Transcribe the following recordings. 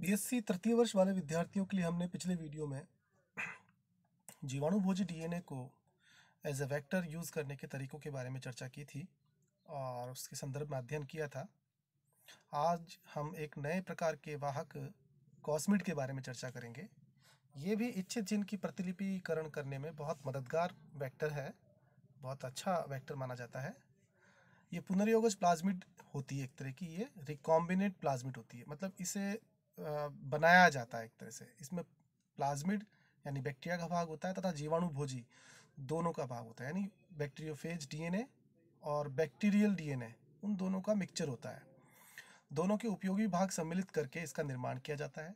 BSc तृतीय वर्ष वाले विद्यार्थियों के लिए हमने पिछले वीडियो में जीवाणुभोजी डीएनए को एज ए वेक्टर यूज़ करने के तरीकों के बारे में चर्चा की थी और उसके संदर्भ में अध्ययन किया था। आज हम एक नए प्रकार के वाहक कॉस्मिड के बारे में चर्चा करेंगे। ये भी इच्छित जीन की प्रतिलिपिकरण करने में बहुत मददगार वेक्टर है, बहुत अच्छा वेक्टर माना जाता है। ये पुनर्योगज प्लाज्मिड होती है, एक तरह की ये रिकॉम्बिनेट प्लाज्मिड होती है, मतलब इसे बनाया जाता है एक तरह से। इसमें प्लाज्मिड यानी बैक्टीरिया का भाग होता है तथा जीवाणुभोजी दोनों का भाग होता है, यानी बैक्टीरियोफेज डीएनए और बैक्टीरियल डीएनए, उन दोनों का मिक्सचर होता है। दोनों के उपयोगी भाग सम्मिलित करके इसका निर्माण किया जाता है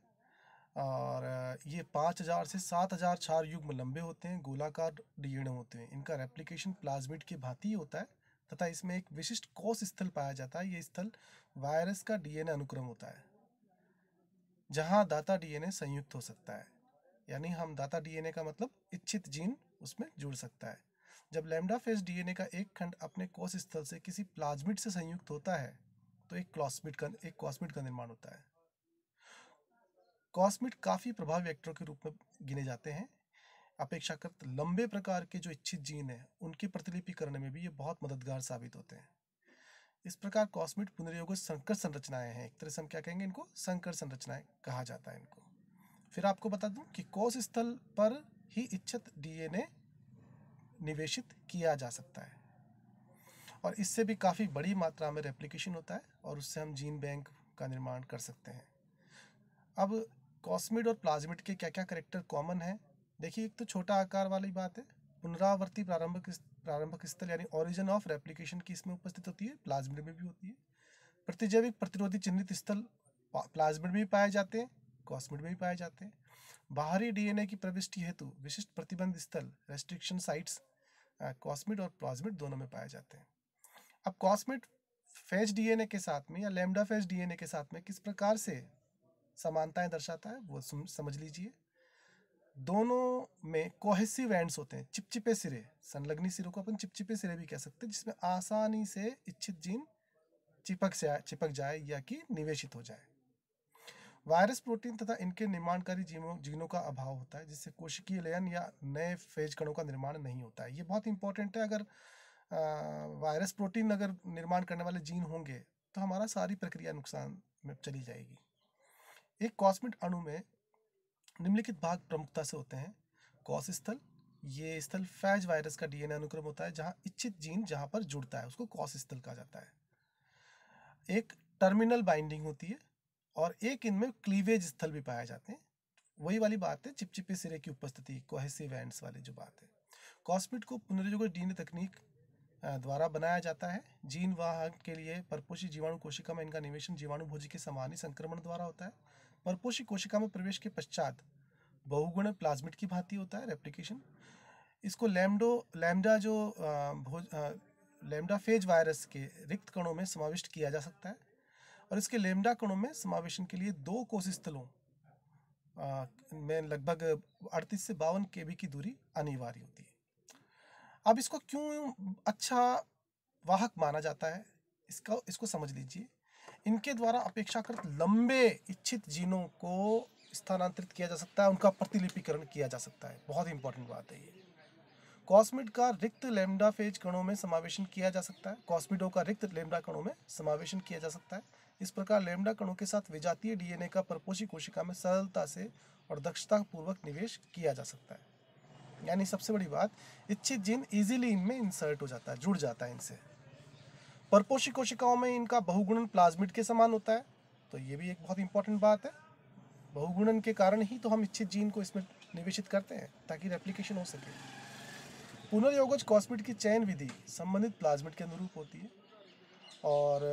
और ये 5000 से 7000 क्षार युग्म लंबे होते हैं, गोलाकार डीएनए होते हैं। इनका रेप्लिकेशन प्लाज्मिड के भांति होता है तथा इसमें एक विशिष्ट कोष स्थल पाया जाता है। ये स्थल वायरस का डीएनए अनुक्रम होता है, जहां दाता डीएनए संयुक्त हो सकता है, यानी हम दाता डीएनए का मतलब इच्छित जीन उसमें जुड़ सकता है। जब लैम्डा फेज डीएनए का एक खंड अपने कोष स्थल से किसी प्लाज्मिड से संयुक्त होता है तो एक कॉस्मिड का निर्माण होता है। कॉस्मिड काफी प्रभावी वेक्टर के रूप में गिने जाते हैं। अपेक्षाकृत लंबे प्रकार के जो इच्छित जीन है उनकी प्रतिलिपि करने में भी ये बहुत मददगार साबित होते हैं। इस प्रकार कॉस्मिड पुनर्योगज संकर संरचनाएं हैं। एक तरह से हम क्या कहेंगे, इनको संकर संरचनाएं कहा जाता है इनको। फिर आपको बता दूं कि कोष स्थल पर ही इच्छित डीएनए निवेशित किया जा सकता है और इससे भी काफ़ी बड़ी मात्रा में रेप्लिकेशन होता है और उससे हम जीन बैंक का निर्माण कर सकते हैं। अब कॉस्मिड और प्लाज्मिड के क्या क्या कैरेक्टर कॉमन है, देखिए। एक तो छोटा आकार वाली बात है, पुनरावर्ती प्रारंभिक स्थल यानी ओरिजिन ऑफ रेप्लिकेशन की इसमें उपस्थित होती है, प्लाज्मिड में भी होती है। प्रतिजैविक प्रतिरोधी चिन्हित स्थल प्लाज्मिड में भी पाए जाते हैं, कॉस्मिड में भी पाए जाते हैं। बाहरी डीएनए की प्रविष्टि हेतु विशिष्ट प्रतिबंध स्थल रेस्ट्रिक्शन साइट्स कॉस्मिड और प्लाज्मिड दोनों में पाए जाते हैं। अब कॉस्मिड फेज डीएनए के साथ में या लैम्डा फेज डीएनए के साथ में किस प्रकार से समानताएं दर्शाता है वो समझ लीजिए। दोनों में कोहेसिव एंड्स होते हैं, चिपचिपे सिरे, संलग्नी सिरों को अपन चिपचिपे सिरे भी कह सकते हैं, जिसमें आसानी से इच्छित जीन चिपक जाए या कि निवेशित हो जाए। वायरस प्रोटीन तथा इनके निर्माणकारी जीनों का अभाव होता है, जिससे कोशिकीय लयन या नए फेज कणों का निर्माण नहीं होता है। ये बहुत इंपॉर्टेंट है। अगर वायरस प्रोटीन अगर निर्माण करने वाले जीन होंगे तो हमारा सारी प्रक्रिया नुकसान में चली जाएगी। एक कॉस्मिड अणु में निम्नलिखित भाग प्रमुखता से होते हैं। कोष स्थल, ये स्थल फैज वायरस का डीएनए अनुक्रम होता है, जहां इच्छित जीन जहां पर जुड़ता है उसको कोष स्थल कहा जाता है। एक टर्मिनल बाइंडिंग होती है और एक इनमें क्लीवेज स्थल भी पाए जाते हैं। वही वाली बात है, चिपचिपे सिरे की उपस्थिति, कोहेसिव एंड्स वाली जो बात है। कॉस्मिड को पुनर्योगज डीएनए तकनीक द्वारा बनाया जाता है। जीन वाहक के लिए परपोषी जीवाणु कोशिका में इनका निवेशन जीवाणुभोजी के समान ही संक्रमण द्वारा होता है। परपोषी कोशिका में प्रवेश के पश्चात बहुगुण प्लाज्मिड की भांति होता है रेप्लिकेशन। इसको लैम्डा फेज वायरस के रिक्त कणों में समाविष्ट किया जा सकता है और इसके लैम्डा कणों में समावेशन के लिए 2 कोष स्थलों में लगभग 38 से 52 kb की दूरी अनिवार्य होती है। अब इसको क्यों अच्छा वाहक माना जाता है, इसको समझ लीजिए। इनके द्वारा अपेक्षाकृत लंबे इच्छित जीनों को स्थानांतरित किया जा सकता है, उनका प्रतिलिपिकरण किया जा सकता है। बहुत इंपॉर्टेंट बात है ये। कॉस्मिड का रिक्त लैम्डा फेज कणों में समावेशन किया जा सकता है, कॉस्मिडों का रिक्त लैम्डा कणों में समावेशन किया जा सकता है। इस प्रकार लैम्डा कणों के साथ विजातीय डीएनए का परपोषी कोशिका में सरलता से और दक्षता पूर्वक निवेश किया जा सकता है। यानी सबसे बड़ी बात, इच्छित जीन इजीली इनमें इंसर्ट हो जाता है, जुड़ जाता है इनसे। परपोषी कोशिकाओं में इनका बहुगुणन प्लाज्मिड के समान होता है, तो ये भी एक बहुत इंपॉर्टेंट बात है। बहुगुणन के कारण ही तो हम इच्छित जीन को इसमें निवेशित करते हैं ताकि रेप्लिकेशन हो सके। पुनर्योगज कॉस्मिड की चयन विधि संबंधित प्लाज्मिड के अनुरूप होती है और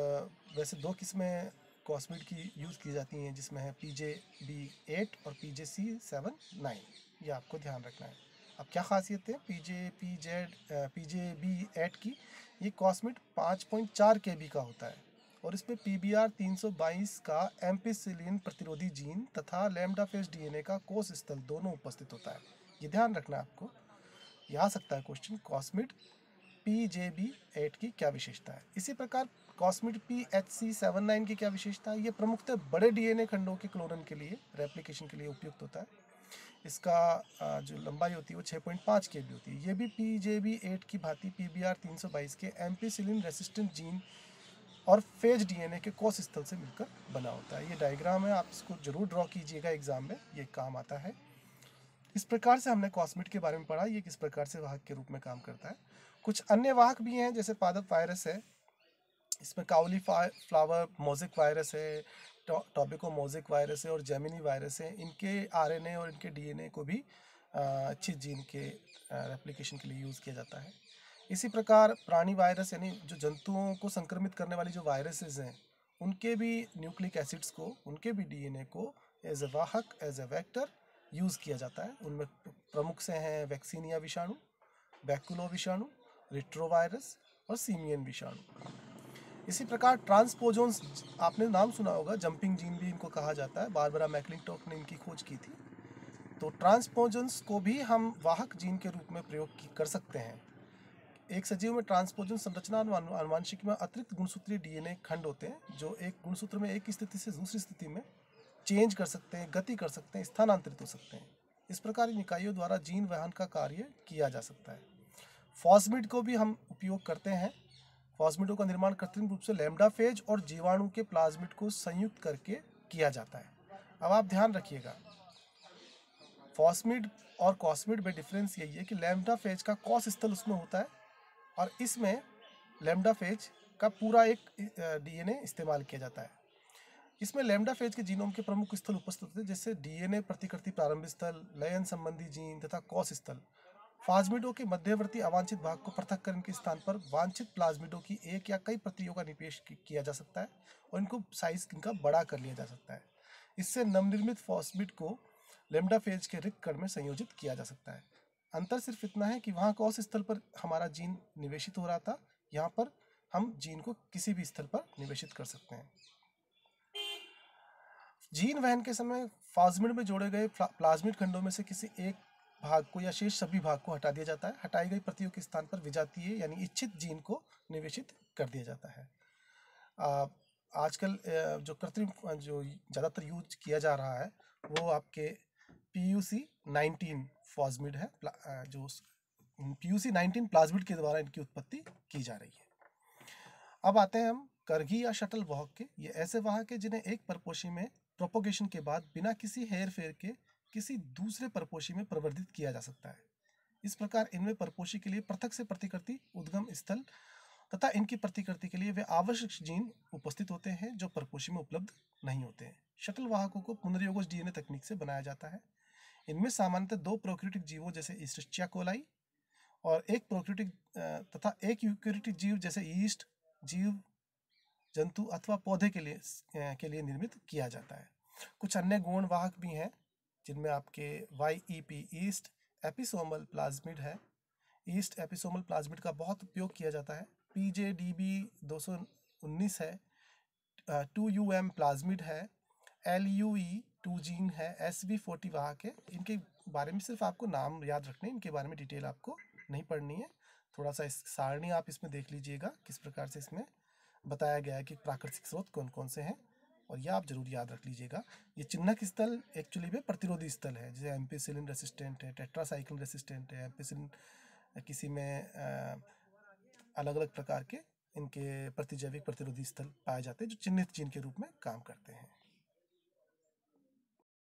वैसे 2 किस्में कॉस्मिड की यूज़ की जाती हैं, जिसमें है PJB8 और PJC79। ये आपको ध्यान रखना है। अब क्या खासियत है PJB8 की, ये कॉस्मिड 5.4 kb का होता है और इसमें PBR 322 का एम्पिसिलिन प्रतिरोधी जीन तथा लैम्डा फेज डीएनए का कोष स्थल दोनों उपस्थित होता है। ये ध्यान रखना है आपको, ये आ सकता है क्वेश्चन, कॉस्मिड PJB8 की क्या विशेषता है। इसी प्रकार कॉस्मिड PHC79 की क्या विशेषता है? ये प्रमुखतः बड़े DNA खंडों के क्लोनन के लिए, रेप्लिकेशन के लिए उपयुक्त होता है। इसका जो लंबाई होती है वो 6.5 kb होती है। ये भी PJB8 की भांति PBR322 के एम्पीसिलिन रेसिस्टेंट जीन और फेज DNA के कोष स्थल से मिलकर बना होता है। ये डायग्राम है, आप इसको जरूर ड्रॉ कीजिएगा एग्जाम में, ये काम आता है। इस प्रकार से हमने कॉस्मिड के बारे में पढ़ा, ये किस प्रकार से वाहक के रूप में काम करता है। कुछ अन्य वाहक भी हैं, जैसे पादप वायरस है, इसमें काउली फ्लावर मोज़ेक वायरस है, टोबैको मोज़ेक वायरस है और जेमिनी वायरस है। इनके RNA और इनके DNA को भी अच्छी जीन के रेप्लिकेशन के लिए यूज़ किया जाता है। इसी प्रकार प्राणी वायरस यानी जो जंतुओं को संक्रमित करने वाली जो वायरसेस हैं, उनके भी न्यूक्लिक एसिड्स को, उनके भी DNA को एज ए वाहक, एज ए वेक्टर यूज़ किया जाता है। उनमें प्रमुख से हैं वैक्सीनिया विषाणु, बैकुलो विषाणु, रिट्रोवायरस और सीमियन विषाणु। इसी प्रकार ट्रांसपोजोन्स, आपने नाम सुना होगा, जंपिंग जीन भी इनको कहा जाता है, बारबरा मैक्लिंटोक ने इनकी खोज की थी। तो ट्रांसपोजोन्स को भी हम वाहक जीन के रूप में प्रयोग कर सकते हैं। एक सजीव में ट्रांसपोजन संरचना और आनुवांशिक में अतिरिक्त गुणसूत्रीय DNA खंड होते हैं, जो एक गुणसूत्र में एक स्थिति से दूसरी स्थिति में चेंज कर सकते हैं, गति कर सकते हैं, स्थानांतरित हो सकते हैं। इस प्रकार इन इकाइयों द्वारा जीन वहन का कार्य किया जा सकता है। फॉस्मिड को भी हम उपयोग करते हैं। फॉस्मिडों का निर्माण कृत्रिम रूप से लैम्डा फेज और जीवाणु के प्लाज्मिड को संयुक्त करके किया जाता है। अब आप ध्यान रखिएगा, फॉस्मिड और कॉस्मिड में डिफरेंस यही है कि लैम्डा फेज का कॉस स्थल उसमें होता है और इसमें लैम्डा फेज का पूरा एक DNA इस्तेमाल किया जाता है। इसमें लैम्डा फेज के जीनोम के प्रमुख स्थल उपस्थित होते हैं, जैसे DNA प्रतिकृति प्रारंभिक स्थल, लयन संबंधी जीन तथा कॉस स्थल। प्लाज्मिडों के मध्यवर्ती अवांछित भाग को पृथक्करण के स्थान पर वांछित प्लाज्मिडों की एक या कई प्रतियों का निवेश किया जा सकता है और इनको साइज इनका बड़ा कर लिया जा सकता है। इससे नवनिर्मित फॉस्मिड को लैम्डा फेज के रिक्त कण में संयोजित किया जा सकता है। अंतर सिर्फ इतना है कि वहाँ कौस स्थल पर हमारा जीन निवेशित हो रहा था, यहाँ पर हम जीन को किसी भी स्थल पर निवेशित कर सकते हैं। जीन वहन के समय प्लाज्मिड में जोड़े गए प्लाज्मिड खंडों में से किसी एक भाग को या शेष सभी भाग को हटा दिया जाता है। हटाई गई प्रतियों के स्थान पर विजातीय यानी इच्छित जीन को निवेशित कर दिया जाता है। आजकल जो कृत्रिम जो ज़्यादातर यूज किया जा रहा है वो आपके PUC19 प्लाज्मिड है, जो PUC19 प्लाज्मिड के द्वारा इनकी उत्पत्ति की जा रही है। अब आते हैं हम करघी या शटल वाहक के। ये ऐसे वाहक है जिन्हें एक परपोषी में प्रोपोगेशन के बाद बिना किसी हेर फेर के किसी दूसरे परपोषी में प्रवर्धित किया जा सकता है। इस प्रकार इनमें परपोषी के लिए पृथक से प्रतिकृति उद्गम स्थल तथा इनकी प्रतिकृति के लिए वे आवश्यक जीन उपस्थित होते हैं जो परपोषी में उपलब्ध नहीं होते हैं। शटल वाहकों को पुनर्योगज DNA तकनीक से बनाया जाता है। इनमें सामान्यतः 2 प्रोकैरियोटिक जीवों जैसे इस्टिया कोलाई और एक प्रोकैरियोटिक तथा एक यूकैरियोटिक जीव जैसे यीस्ट जीव, जंतु अथवा पौधे के लिए निर्मित किया जाता है। कुछ अन्य गौण वाहक भी हैं जिनमें आपके YEP ईस्ट एपिसोमल प्लाज्मिड है। ईस्ट एपिसोमल प्लाज्मिड का बहुत उपयोग किया जाता है। PJDB 219 है, 2UM प्लाज्मिड है, LUE2 जीन है, SV40 वाहक है। इनके बारे में सिर्फ आपको नाम याद रखने, इनके बारे में डिटेल आपको नहीं पढ़नी है। थोड़ा सा इस सारणी आप इसमें देख लीजिएगा किस प्रकार से इसमें बताया गया है कि प्राकृतिक स्रोत कौन कौन से हैं, और यह आप जरूर याद रख लीजिएगा। ये चिन्हक स्थल एक्चुअली में प्रतिरोधी स्थल है, जैसे एम्पिसिलिन रेसिस्टेंट है, टेट्रासाइक्लिन रेसिस्टेंट है, एम्पिसिलिन किसी में अलग अलग प्रकार के इनके प्रतिजैविक प्रतिरोधी स्थल पाए जाते हैं जो चिन्हित जीन के रूप में काम करते हैं।